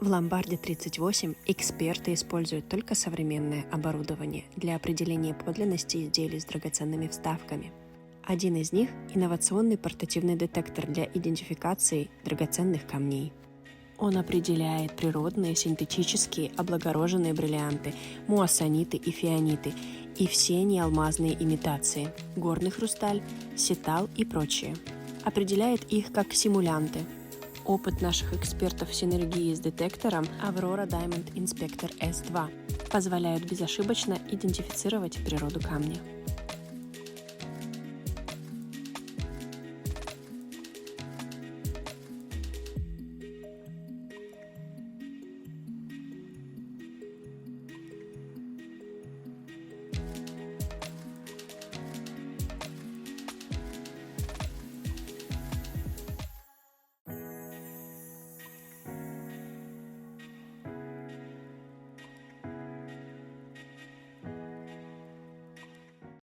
В Ломбарде 38 эксперты используют только современное оборудование для определения подлинности изделий с драгоценными вставками. Один из них – инновационный портативный детектор для идентификации драгоценных камней. Он определяет природные, синтетические, облагороженные бриллианты, муассаниты и фианиты и все неалмазные имитации – горный хрусталь, ситал и прочее. Определяет их как симулянты. Опыт наших экспертов в синергии с детектором Aurora Diamond Inspector S2 позволяют безошибочно идентифицировать природу камня.